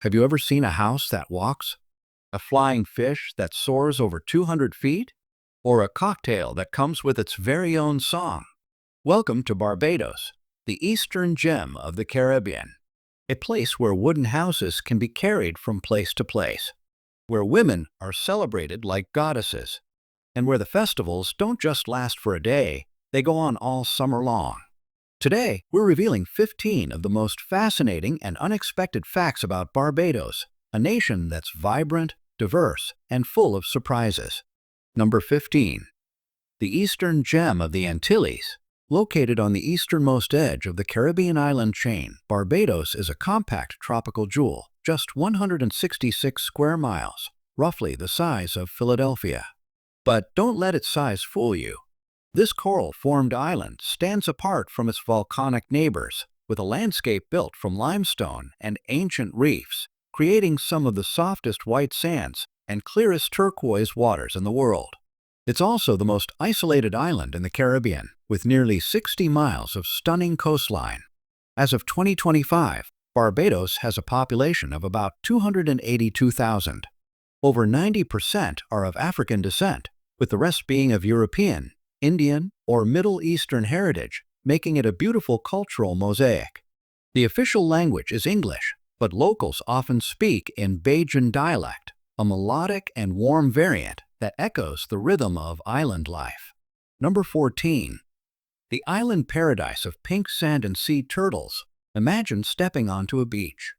Have you ever seen a house that walks? A flying fish that soars over 200 feet? Or a cocktail that comes with its very own song? Welcome to Barbados, the eastern gem of the Caribbean. A place where wooden houses can be carried from place to place, where women are celebrated like goddesses, and where the festivals don't just last for a day, they go on all summer long. Today, we're revealing 15 of the most fascinating and unexpected facts about Barbados, a nation that's vibrant, diverse, and full of surprises. Number 15. The Eastern Gem of the Antilles. Located on the easternmost edge of the Caribbean island chain, Barbados is a compact tropical jewel, just 166 square miles, roughly the size of Philadelphia. But don't let its size fool you. This coral-formed island stands apart from its volcanic neighbors, with a landscape built from limestone and ancient reefs, creating some of the softest white sands and clearest turquoise waters in the world. It's also the most isolated island in the Caribbean, with nearly 60 miles of stunning coastline. As of 2025, Barbados has a population of about 282,000. Over 90% are of African descent, with the rest being of European, Indian, or Middle Eastern heritage, making it a beautiful cultural mosaic. The official language is English, but locals often speak in Bajan dialect, a melodic and warm variant that echoes the rhythm of island life. Number 14. The island paradise of pink sand and sea turtles. Imagine stepping onto a beach,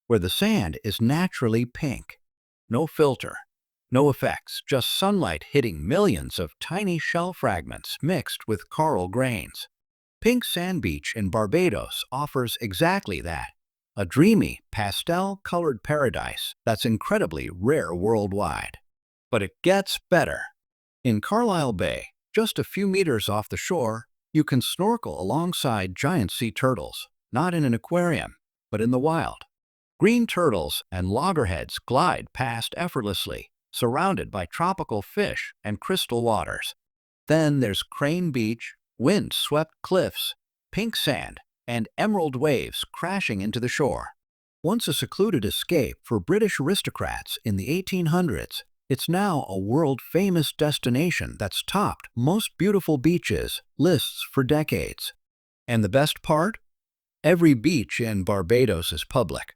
where the sand is naturally pink. No filter. No effects, just sunlight hitting millions of tiny shell fragments mixed with coral grains. Pink Sand Beach in Barbados offers exactly that, a dreamy, pastel-colored paradise that's incredibly rare worldwide. But it gets better. In Carlisle Bay, just a few meters off the shore, you can snorkel alongside giant sea turtles, not in an aquarium, but in the wild. Green turtles and loggerheads glide past effortlessly, surrounded by tropical fish and crystal waters. Then there's Crane Beach, wind-swept cliffs, pink sand, and emerald waves crashing into the shore. Once a secluded escape for British aristocrats in the 1800s, it's now a world-famous destination that's topped most beautiful beaches lists for decades. And the best part? Every beach in Barbados is public.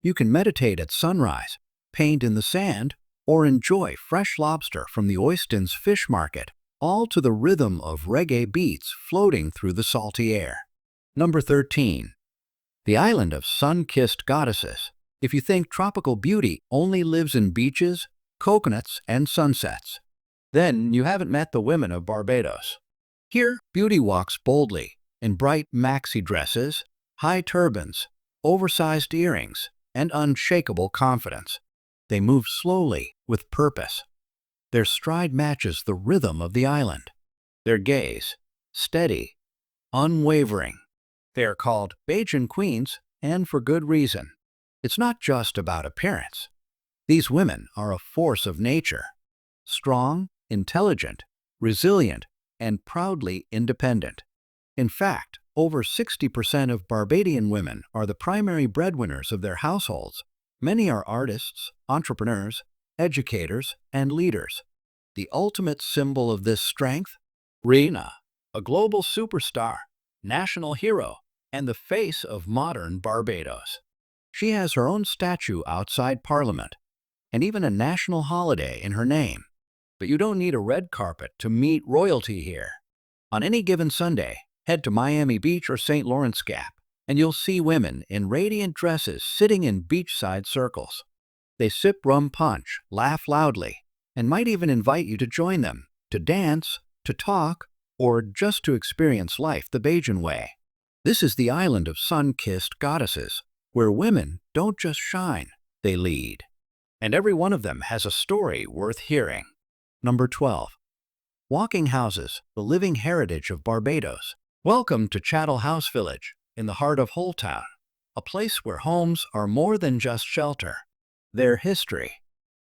You can meditate at sunrise, paint in the sand, or enjoy fresh lobster from the Oyston's fish market, all to the rhythm of reggae beats floating through the salty air. Number 13. The island of sun-kissed goddesses. If you think tropical beauty only lives in beaches, coconuts, and sunsets, then you haven't met the women of Barbados. Here, beauty walks boldly in bright maxi dresses, high turbans, oversized earrings, and unshakable confidence. They move slowly, with purpose. Their stride matches the rhythm of the island. Their gaze, steady, unwavering. They are called Bajan queens, and for good reason. It's not just about appearance. These women are a force of nature. Strong, intelligent, resilient, and proudly independent. In fact, over 60% of Barbadian women are the primary breadwinners of their households. Many are artists, entrepreneurs, educators, and leaders. The ultimate symbol of this strength? Rina, a global superstar, national hero, and the face of modern Barbados. She has her own statue outside Parliament, and even a national holiday in her name. But you don't need a red carpet to meet royalty here. On any given Sunday, head to Miami Beach or St. Lawrence Gap, and you'll see women in radiant dresses sitting in beachside circles. They sip rum punch, laugh loudly, and might even invite you to join them, to dance, to talk, or just to experience life the Bajan way. This is the island of sun-kissed goddesses, where women don't just shine, they lead. And every one of them has a story worth hearing. Number 12. Walking houses, the living heritage of Barbados. Welcome to Chattel House Village, in the heart of Whole Town, a place where homes are more than just shelter. Their history,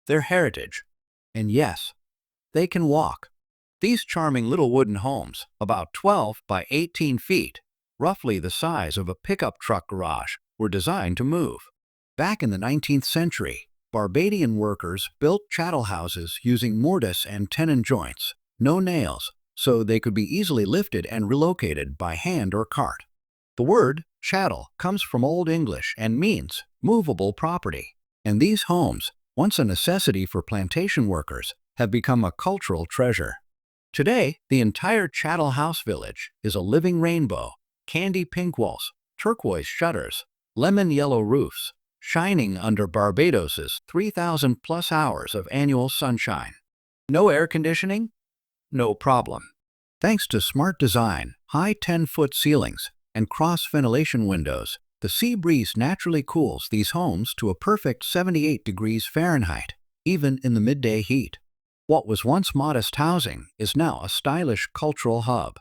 their heritage, and yes, they can walk. These charming little wooden homes, about 12 by 18 feet, roughly the size of a pickup truck garage, were designed to move. Back in the 19th century, Barbadian workers built chattel houses using mortise and tenon joints, no nails, so they could be easily lifted and relocated by hand or cart. The word chattel comes from Old English and means movable property. And these homes, once a necessity for plantation workers, have become a cultural treasure. Today, the entire chattel house village is a living rainbow: candy pink walls, turquoise shutters, lemon yellow roofs, shining under Barbados's 3,000 plus hours of annual sunshine. No air conditioning? No problem. Thanks to smart design, high 10-foot ceilings, and cross-ventilation windows, the sea breeze naturally cools these homes to a perfect 78 degrees Fahrenheit, even in the midday heat. What was once modest housing is now a stylish cultural hub.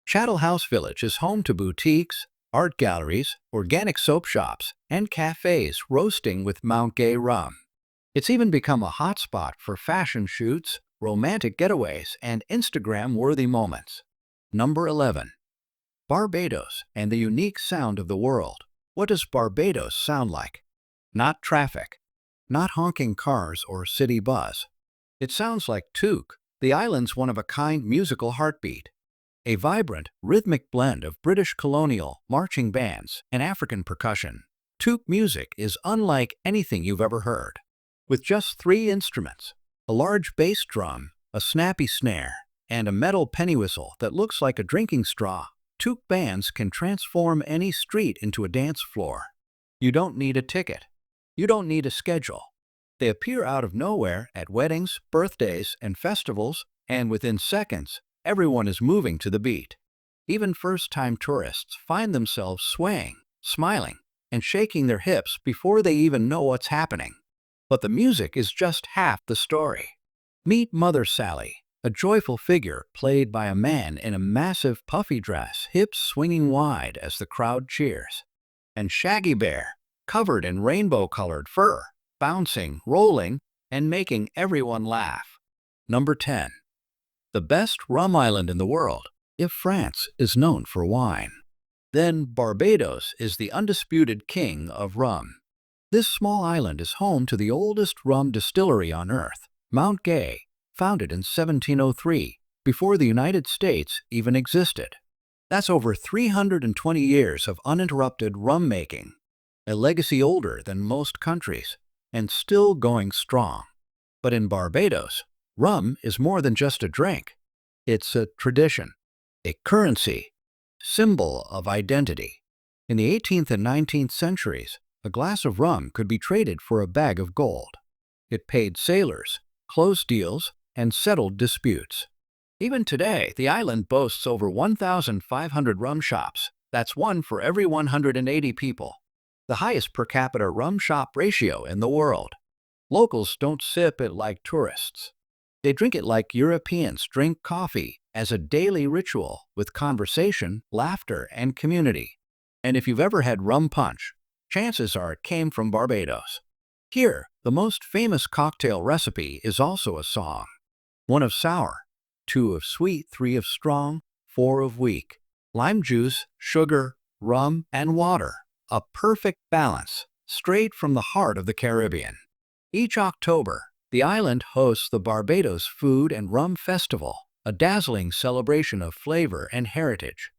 Chattel House Village is home to boutiques, art galleries, organic soap shops, and cafes roasting with Mount Gay rum. It's even become a hotspot for fashion shoots, romantic getaways, and Instagram-worthy moments. Number 11. Barbados and the unique sound of the world. What does Barbados sound like? Not traffic, not honking cars or city buzz. It sounds like Took, the island's one-of-a-kind musical heartbeat. A vibrant, rhythmic blend of British colonial, marching bands, and African percussion. Took music is unlike anything you've ever heard. With just 3 instruments, a large bass drum, a snappy snare, and a metal penny whistle that looks like a drinking straw, Took bands can transform any street into a dance floor. You don't need a ticket. You don't need a schedule. They appear out of nowhere at weddings, birthdays, and festivals, and within seconds, everyone is moving to the beat. Even first-time tourists find themselves swaying, smiling, and shaking their hips before they even know what's happening. But the music is just half the story. Meet Mother Sally, a joyful figure played by a man in a massive puffy dress, hips swinging wide as the crowd cheers. And Shaggy Bear, covered in rainbow-colored fur, bouncing, rolling, and making everyone laugh. Number 10. The best rum island in the world. If France is known for wine, then Barbados is the undisputed king of rum. This small island is home to the oldest rum distillery on Earth, Mount Gay, founded in 1703, before the United States even existed. That's over 320 years of uninterrupted rum making, a legacy older than most countries, and still going strong. But in Barbados, rum is more than just a drink. It's a tradition, a currency, symbol of identity. In the 18th and 19th centuries, a glass of rum could be traded for a bag of gold. It paid sailors, closed deals, and settled disputes. Even today, the island boasts over 1,500 rum shops. That's one for every 180 people. The highest per capita rum shop ratio in the world. Locals don't sip it like tourists. They drink it like Europeans drink coffee, as a daily ritual with conversation, laughter, and community. And if you've ever had rum punch, chances are it came from Barbados. Here, the most famous cocktail recipe is also a song. 1 of sour, 2 of sweet, 3 of strong, 4 of weak. Lime juice, sugar, rum, and water. A perfect balance, straight from the heart of the Caribbean. Each October, the island hosts the Barbados Food and Rum Festival, a dazzling celebration of flavor and heritage.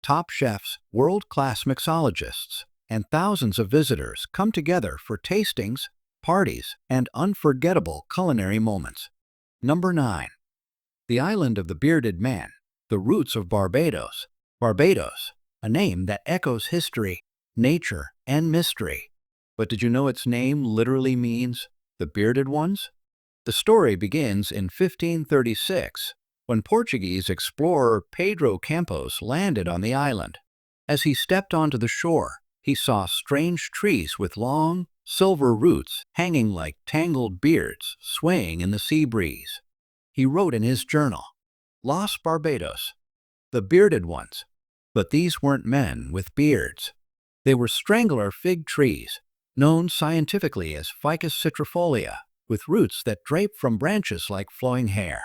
Top chefs, world-class mixologists, and thousands of visitors come together for tastings, parties, and unforgettable culinary moments. Number 9. The Island of the Bearded Man, the roots of Barbados. Barbados, a name that echoes history, nature, and mystery. But did you know its name literally means the bearded ones? The story begins in 1536, when Portuguese explorer Pedro Campos landed on the island. As he stepped onto the shore, he saw strange trees with long, silver roots hanging like tangled beards swaying in the sea breeze. He wrote in his journal, "Los Barbados, the bearded ones." But these weren't men with beards. They were strangler fig trees, known scientifically as Ficus citrifolia, with roots that drape from branches like flowing hair.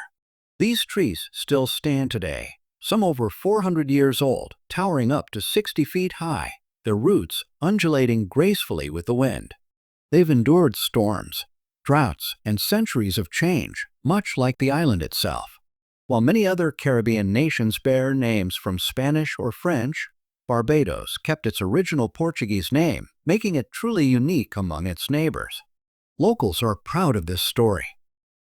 These trees still stand today, some over 400 years old, towering up to 60 feet high, their roots undulating gracefully with the wind. They've endured storms, droughts, and centuries of change, much like the island itself. While many other Caribbean nations bear names from Spanish or French, Barbados kept its original Portuguese name, making it truly unique among its neighbors. Locals are proud of this story.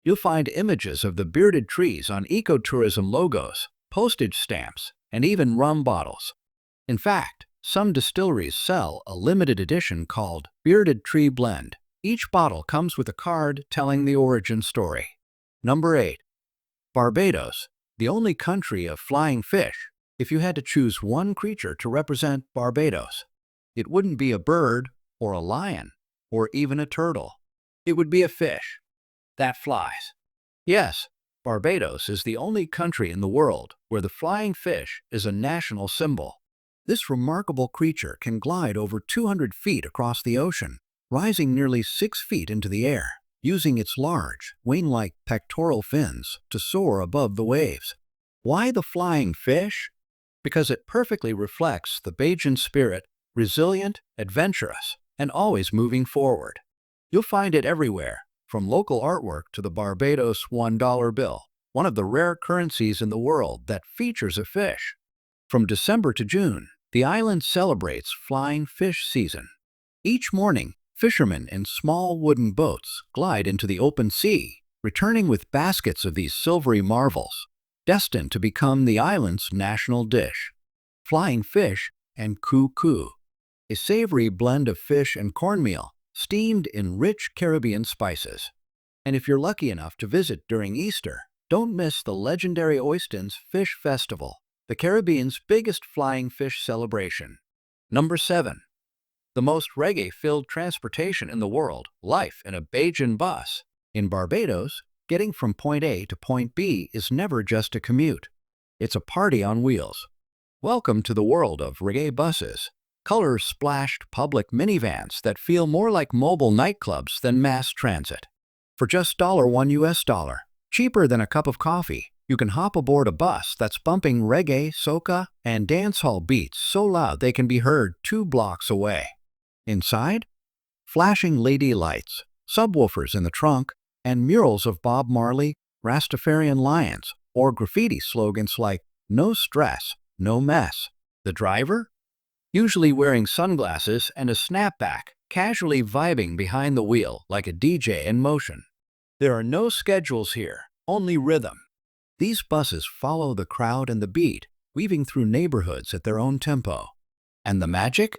You'll find images of the bearded trees on ecotourism logos, postage stamps, and even rum bottles. In fact, some distilleries sell a limited edition called Bearded Tree Blend. Each bottle comes with a card telling the origin story. Number 8. Barbados, the only country of flying fish. If you had to choose one creature to represent Barbados, it wouldn't be a bird or a lion or even a turtle. It would be a fish that flies. Yes, Barbados is the only country in the world where the flying fish is a national symbol. This remarkable creature can glide over 200 feet across the ocean, rising nearly 6 feet into the air, using its large, wing-like pectoral fins to soar above the waves. Why the flying fish? Because it perfectly reflects the Bajan spirit, resilient, adventurous, and always moving forward. You'll find it everywhere, from local artwork to the Barbados $1 bill, one of the rare currencies in the world that features a fish. From December to June, the island celebrates flying fish season. Each morning, fishermen in small wooden boats glide into the open sea, returning with baskets of these silvery marvels, destined to become the island's national dish. Flying fish and coo-coo, a savory blend of fish and cornmeal, steamed in rich Caribbean spices. And if you're lucky enough to visit during Easter, don't miss the legendary Oistins Fish Festival, the Caribbean's biggest flying fish celebration. Number 7. The most reggae-filled transportation in the world, life in a Bajan bus. In Barbados, getting from point A to point B is never just a commute. It's a party on wheels. Welcome to the world of reggae buses, color-splashed public minivans that feel more like mobile nightclubs than mass transit. For just $1 cheaper than a cup of coffee, you can hop aboard a bus that's bumping reggae, soca, and dancehall beats so loud they can be heard 2 blocks away. Inside, flashing LED lights, subwoofers in the trunk, and murals of Bob Marley, Rastafarian lions, or graffiti slogans like "No stress, no mess." The driver? Usually wearing sunglasses and a snapback, casually vibing behind the wheel like a DJ in motion. There are no schedules here, only rhythm. These buses follow the crowd and the beat, weaving through neighborhoods at their own tempo. And the magic?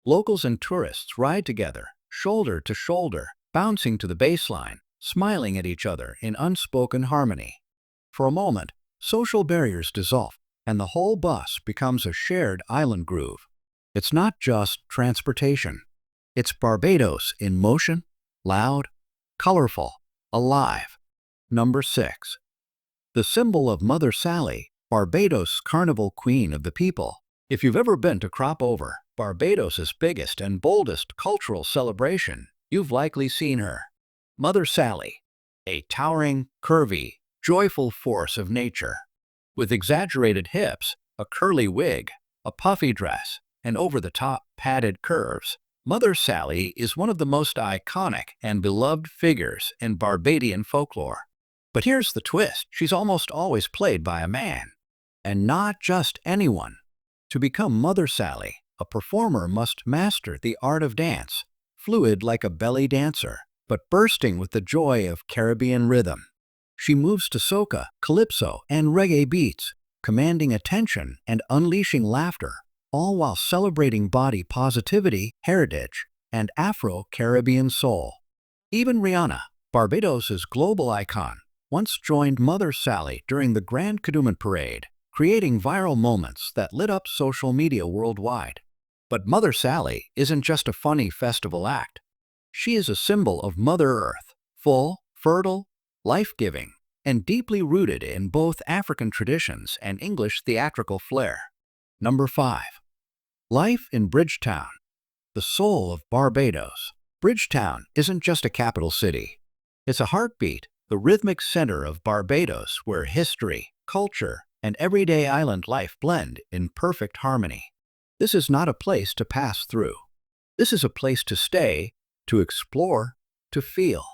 Locals and tourists ride together, shoulder to shoulder, bouncing to the bassline, smiling at each other in unspoken harmony. For a moment, social barriers dissolve, and the whole bus becomes a shared island groove. It's not just transportation. It's Barbados in motion, loud, colorful, alive. Number 6. The symbol of Mother Sally, Barbados' carnival queen of the people. If you've ever been to Crop Over, Barbados' biggest and boldest cultural celebration, you've likely seen her. Mother Sally, a towering, curvy, joyful force of nature. With exaggerated hips, a curly wig, a puffy dress, and over-the-top padded curves, Mother Sally is one of the most iconic and beloved figures in Barbadian folklore. But here's the twist: she's almost always played by a man. And not just anyone. To become Mother Sally, a performer must master the art of dance, fluid like a belly dancer, but bursting with the joy of Caribbean rhythm. She moves to soca, calypso, and reggae beats, commanding attention and unleashing laughter, all while celebrating body positivity, heritage, and Afro-Caribbean soul. Even Rihanna, Barbados' global icon, once joined Mother Sally during the Grand Kadooment Parade, creating viral moments that lit up social media worldwide. But Mother Sally isn't just a funny festival act. She is a symbol of Mother Earth, full, fertile, life-giving, and deeply rooted in both African traditions and English theatrical flair. Number 5. Life in Bridgetown, the soul of Barbados. Bridgetown isn't just a capital city. It's a heartbeat, the rhythmic center of Barbados where history, culture, and everyday island life blend in perfect harmony. This is not a place to pass through. This is a place to stay, to explore, to feel.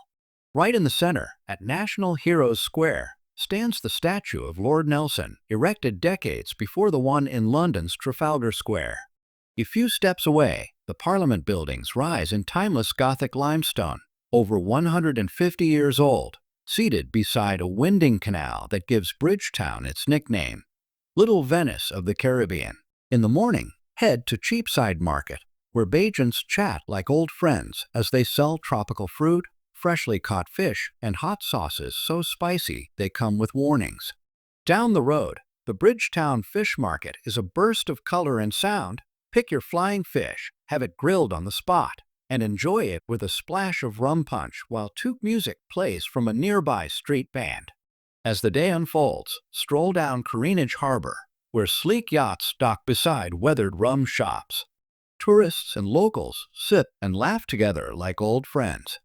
Right in the center, at National Heroes Square, stands the statue of Lord Nelson, erected decades before the one in London's Trafalgar Square. A few steps away, the Parliament buildings rise in timeless Gothic limestone, over 150 years old, seated beside a winding canal that gives Bridgetown its nickname, Little Venice of the Caribbean. In the morning, head to Cheapside Market, where Bajans chat like old friends as they sell tropical fruit, freshly caught fish, and hot sauces so spicy they come with warnings. Down the road, the Bridgetown Fish Market is a burst of color and sound. Pick your flying fish, have it grilled on the spot, and enjoy it with a splash of rum punch while toque music plays from a nearby street band. As the day unfolds, stroll down Corinage Harbor, where sleek yachts dock beside weathered rum shops. Tourists and locals sit and laugh together like old friends.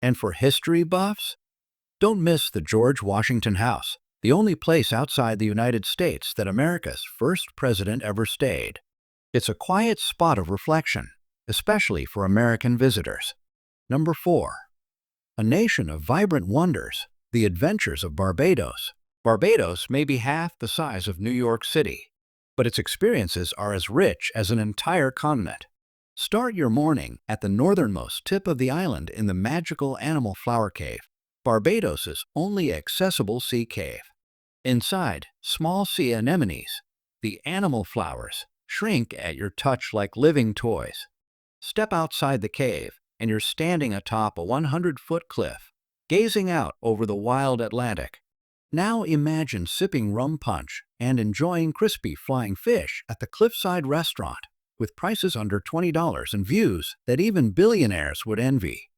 And for history buffs, don't miss the George Washington House, the only place outside the United States that America's first president ever stayed. It's a quiet spot of reflection, especially for American visitors. Number 4. A nation of vibrant wonders, the adventures of Barbados. Barbados may be half the size of New York City, but its experiences are as rich as an entire continent. Start your morning at the northernmost tip of the island in the magical Animal Flower Cave, Barbados's only accessible sea cave. Inside, small sea anemones, the animal flowers, shrink at your touch like living toys. Step outside the cave, and you're standing atop a 100-foot cliff, gazing out over the wild Atlantic. Now imagine sipping rum punch and enjoying crispy flying fish at the cliffside restaurant, with prices under $20 and views that even billionaires would envy.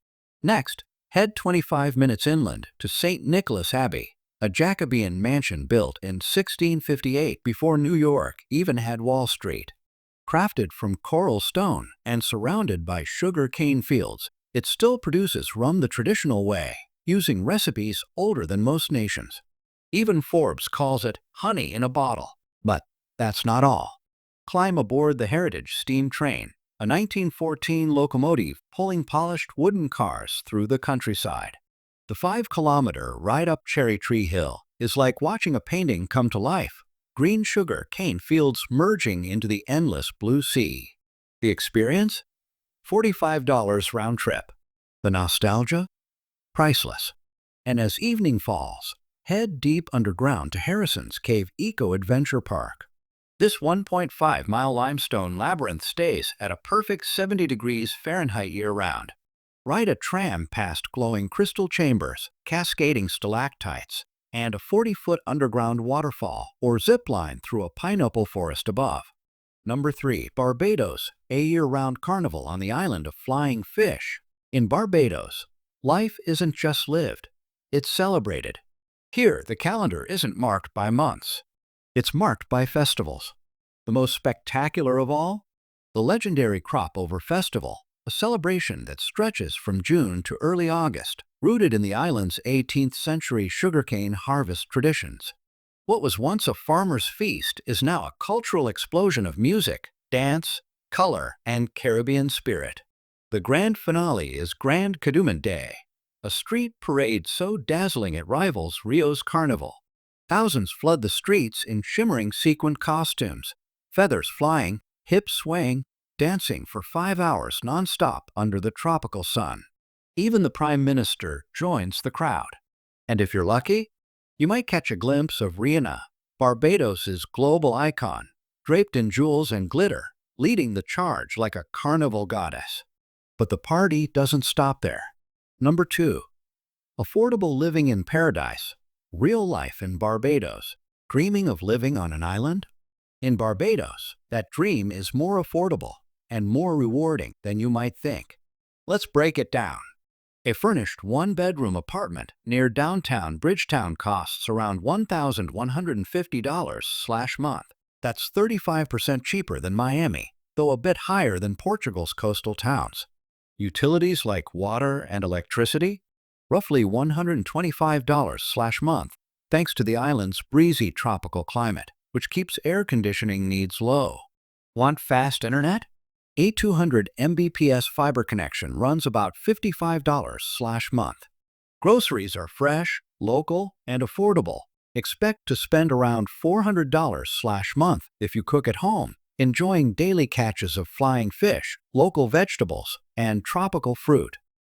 Next, head 25 minutes inland to St. Nicholas Abbey, a Jacobean mansion built in 1658 before New York even had Wall Street. Crafted from coral stone and surrounded by sugar cane fields, it still produces rum the traditional way, using recipes older than most nations. Even Forbes calls it honey in a bottle. But that's not all. Climb aboard the Heritage Steam Train, a 1914 locomotive pulling polished wooden cars through the countryside. The 5-kilometer ride up Cherry Tree Hill is like watching a painting come to life, green sugar cane fields merging into the endless blue sea. The experience? $45 round trip. The nostalgia? Priceless. And as evening falls, head deep underground to Harrison's Cave Eco-Adventure Park. This 1.5-mile limestone labyrinth stays at a perfect 70 degrees Fahrenheit year-round. Ride a tram past glowing crystal chambers, cascading stalactites, and a 40-foot underground waterfall, or zip line through a pineapple forest above. Number 3. Barbados, a year-round carnival on the island of flying fish. In Barbados, life isn't just lived, it's celebrated. Here, the calendar isn't marked by months. It's marked by festivals. The most spectacular of all? The legendary Crop Over Festival, a celebration that stretches from June to early August, rooted in the island's 18th-century sugarcane harvest traditions. What was once a farmer's feast is now a cultural explosion of music, dance, color, and Caribbean spirit. The grand finale is Grand Kadooment Day, a street parade so dazzling it rivals Rio's Carnival. Thousands flood the streets in shimmering sequined costumes, feathers flying, hips swaying, dancing for 5 hours non-stop under the tropical sun. Even the Prime Minister joins the crowd. And if you're lucky, you might catch a glimpse of Rihanna, Barbados's global icon, draped in jewels and glitter, leading the charge like a carnival goddess. But the party doesn't stop there. Number 2. Affordable living in paradise. Real life in Barbados. Dreaming of living on an island? In Barbados, that dream is more affordable and more rewarding than you might think. Let's break it down. A furnished one-bedroom apartment near downtown Bridgetown costs around $1,150/month. That's 35% cheaper than Miami, though a bit higher than Portugal's coastal towns. Utilities like water and electricity? Roughly $125/month, thanks to the island's breezy tropical climate, which keeps air conditioning needs low. Want fast internet? A 200 Mbps fiber connection runs about $55/month. Groceries are fresh, local, and affordable. Expect to spend around $400/month if you cook at home, enjoying daily catches of flying fish, local vegetables, and tropical fruit.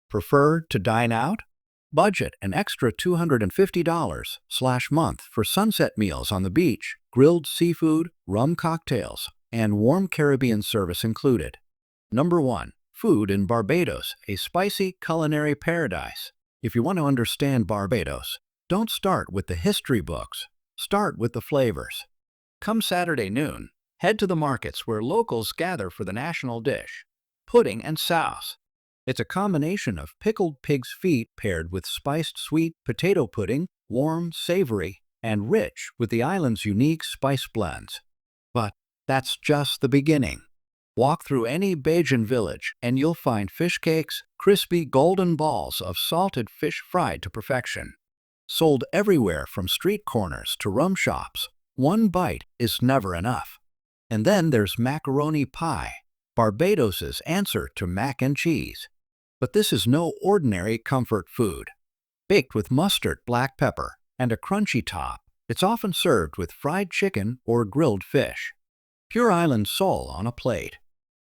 Prefer to dine out? Budget an extra $250/month for sunset meals on the beach, grilled seafood, rum cocktails, and warm Caribbean service included. Number 1. Food in Barbados, a spicy culinary paradise. If you want to understand Barbados, don't start with the history books. Start with the flavors. Come Saturday noon, head to the markets where locals gather for the national dish, pudding and sauce. It's a combination of pickled pig's feet paired with spiced sweet potato pudding, warm, savory, and rich with the island's unique spice blends. But that's just the beginning. Walk through any Bajan village and you'll find fish cakes, crispy golden balls of salted fish fried to perfection. Sold everywhere from street corners to rum shops, one bite is never enough. And then there's macaroni pie, Barbados's answer to mac and cheese. But this is no ordinary comfort food. Baked with mustard, black pepper, and a crunchy top, it's often served with fried chicken or grilled fish. Pure island soul on a plate.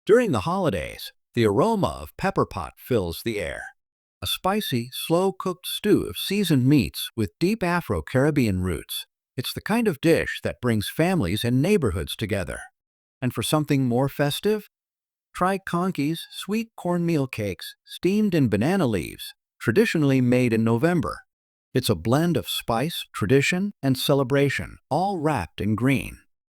During the holidays, the aroma of pepper pot fills the air. A spicy, slow-cooked stew of seasoned meats with deep Afro-Caribbean roots. It's the kind of dish that brings families and neighborhoods together. And for something more festive, try conkeys, sweet cornmeal cakes steamed in banana leaves, traditionally made in November. It's a blend of spice, tradition, and celebration, all wrapped in green.